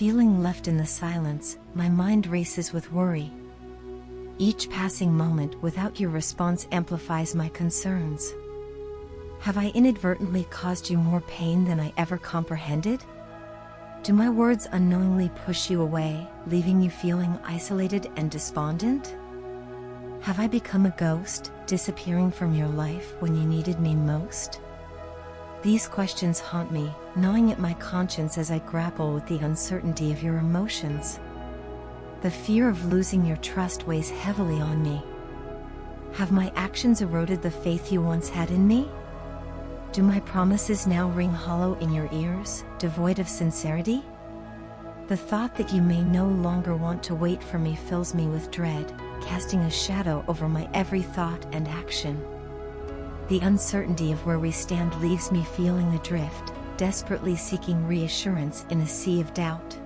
Feeling left in the silence, my mind races with worry. Each passing moment without your response amplifies my concerns. Have I inadvertently caused you more pain than I ever comprehended? Do my words unknowingly push you away, leaving you feeling isolated and despondent? Have I become a ghost, disappearing from your life when you needed me most? These questions haunt me, gnawing at my conscience as I grapple with the uncertainty of your emotions. The fear of losing your trust weighs heavily on me. Have my actions eroded the faith you once had in me? Do my promises now ring hollow in your ears, devoid of sincerity? The thought that you may no longer want to wait for me fills me with dread, casting a shadow over my every thought and action. The uncertainty of where we stand leaves me feeling adrift, desperately seeking reassurance in a sea of doubt.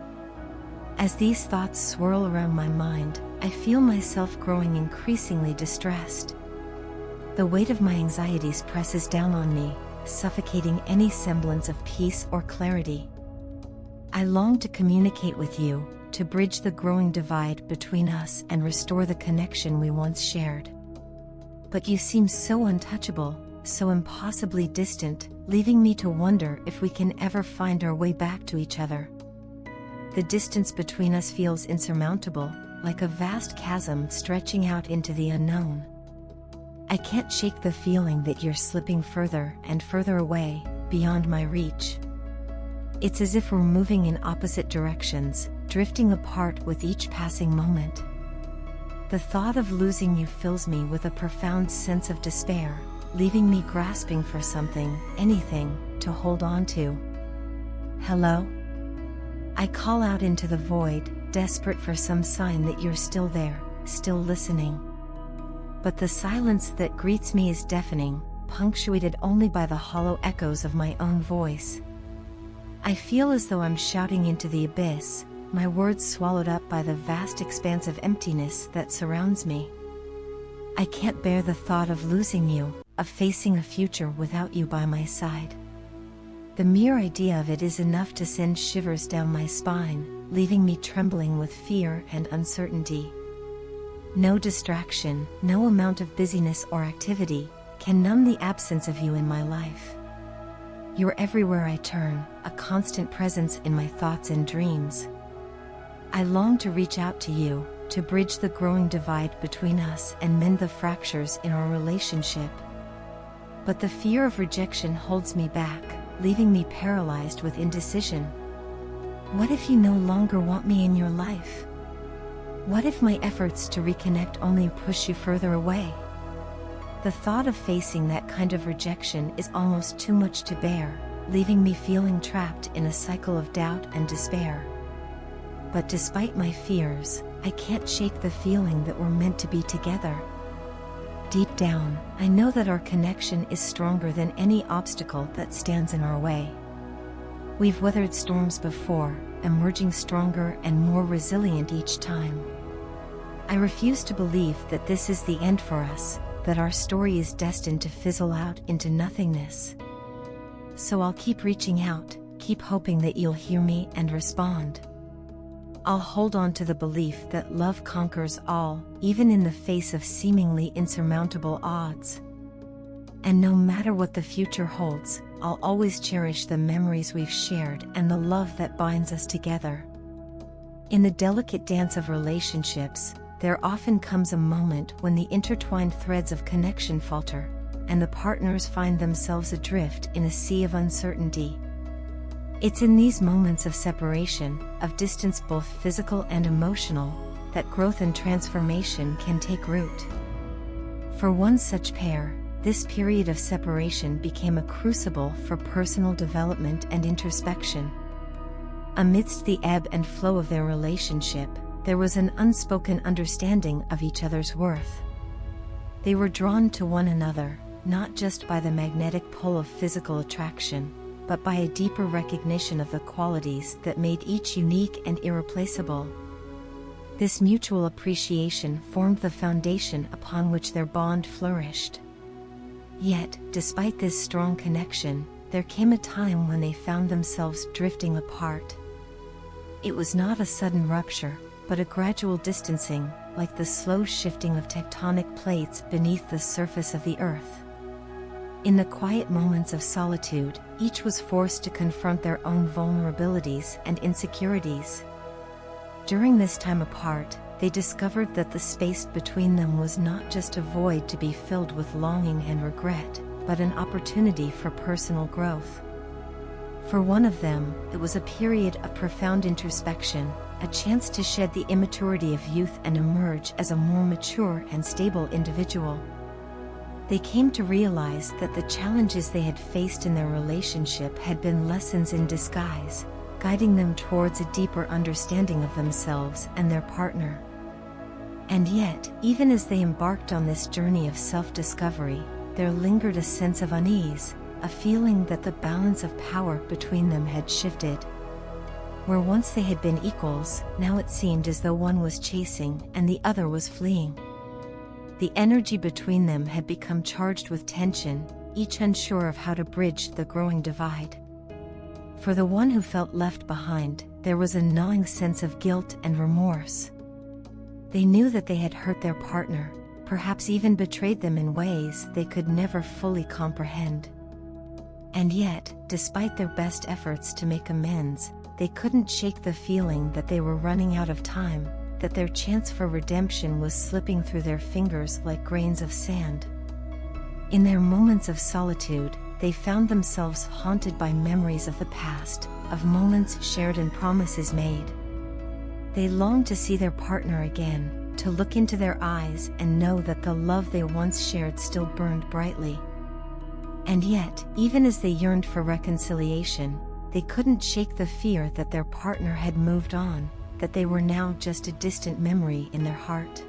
As these thoughts swirl around my mind, I feel myself growing increasingly distressed. The weight of my anxieties presses down on me, suffocating any semblance of peace or clarity. I long to communicate with you, to bridge the growing divide between us and restore the connection we once shared. But you seem so untouchable, so impossibly distant, leaving me to wonder if we can ever find our way back to each other. The distance between us feels insurmountable, like a vast chasm stretching out into the unknown. I can't shake the feeling that you're slipping further and further away, beyond my reach. It's as if we're moving in opposite directions, drifting apart with each passing moment. The thought of losing you fills me with a profound sense of despair, leaving me grasping for something, anything, to hold on to. Hello? I call out into the void, desperate for some sign that you're still there, still listening. But the silence that greets me is deafening, punctuated only by the hollow echoes of my own voice. I feel as though I'm shouting into the abyss, my words swallowed up by the vast expanse of emptiness that surrounds me. I can't bear the thought of losing you, of facing a future without you by my side. The mere idea of it is enough to send shivers down my spine, leaving me trembling with fear and uncertainty. No distraction, no amount of busyness or activity, can numb the absence of you in my life. You're everywhere I turn, a constant presence in my thoughts and dreams. I long to reach out to you, to bridge the growing divide between us and mend the fractures in our relationship. But the fear of rejection holds me back, leaving me paralyzed with indecision. What if you no longer want me in your life? What if my efforts to reconnect only push you further away? The thought of facing that kind of rejection is almost too much to bear, leaving me feeling trapped in a cycle of doubt and despair. But despite my fears, I can't shake the feeling that we're meant to be together. Deep down, I know that our connection is stronger than any obstacle that stands in our way. We've weathered storms before, emerging stronger and more resilient each time. I refuse to believe that this is the end for us, that our story is destined to fizzle out into nothingness. So I'll keep reaching out, keep hoping that you'll hear me and respond. I'll hold on to the belief that love conquers all, even in the face of seemingly insurmountable odds. And no matter what the future holds, I'll always cherish the memories we've shared and the love that binds us together. In the delicate dance of relationships, there often comes a moment when the intertwined threads of connection falter, and the partners find themselves adrift in a sea of uncertainty. It's in these moments of separation, of distance both physical and emotional, that growth and transformation can take root. For one such pair, this period of separation became a crucible for personal development and introspection. Amidst the ebb and flow of their relationship, there was an unspoken understanding of each other's worth. They were drawn to one another, not just by the magnetic pull of physical attraction, but by a deeper recognition of the qualities that made each unique and irreplaceable. This mutual appreciation formed the foundation upon which their bond flourished. Yet, despite this strong connection, there came a time when they found themselves drifting apart. It was not a sudden rupture, but a gradual distancing, like the slow shifting of tectonic plates beneath the surface of the earth. In the quiet moments of solitude, each was forced to confront their own vulnerabilities and insecurities. During this time apart, they discovered that the space between them was not just a void to be filled with longing and regret, but an opportunity for personal growth. For one of them, it was a period of profound introspection, a chance to shed the immaturity of youth and emerge as a more mature and stable individual. They came to realize that the challenges they had faced in their relationship had been lessons in disguise, guiding them towards a deeper understanding of themselves and their partner. And yet, even as they embarked on this journey of self-discovery, there lingered a sense of unease, a feeling that the balance of power between them had shifted. Where once they had been equals, now it seemed as though one was chasing and the other was fleeing. The energy between them had become charged with tension, each unsure of how to bridge the growing divide. For the one who felt left behind, there was a gnawing sense of guilt and remorse. They knew that they had hurt their partner, perhaps even betrayed them in ways they could never fully comprehend. And yet, despite their best efforts to make amends, they couldn't shake the feeling that they were running out of time, that their chance for redemption was slipping through their fingers like grains of sand. In their moments of solitude, they found themselves haunted by memories of the past, of moments shared and promises made. They longed to see their partner again, to look into their eyes and know that the love they once shared still burned brightly. And yet, even as they yearned for reconciliation, they couldn't shake the fear that their partner had moved on, that they were now just a distant memory in their heart.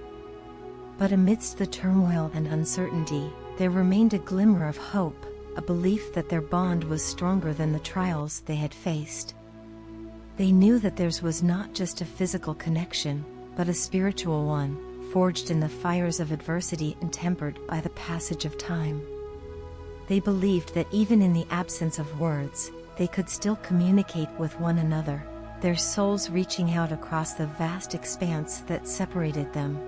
But amidst the turmoil and uncertainty, there remained a glimmer of hope, a belief that their bond was stronger than the trials they had faced. They knew that theirs was not just a physical connection, but a spiritual one, forged in the fires of adversity and tempered by the passage of time. They believed that even in the absence of words, they could still communicate with one another, their souls reaching out across the vast expanse that separated them.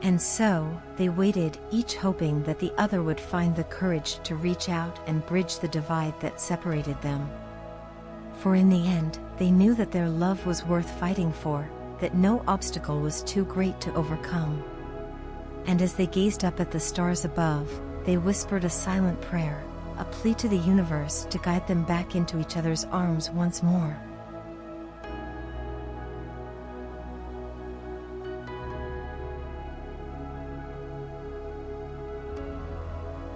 And so, they waited, each hoping that the other would find the courage to reach out and bridge the divide that separated them. For in the end, they knew that their love was worth fighting for, that no obstacle was too great to overcome. And as they gazed up at the stars above, they whispered a silent prayer, a plea to the universe to guide them back into each other's arms once more.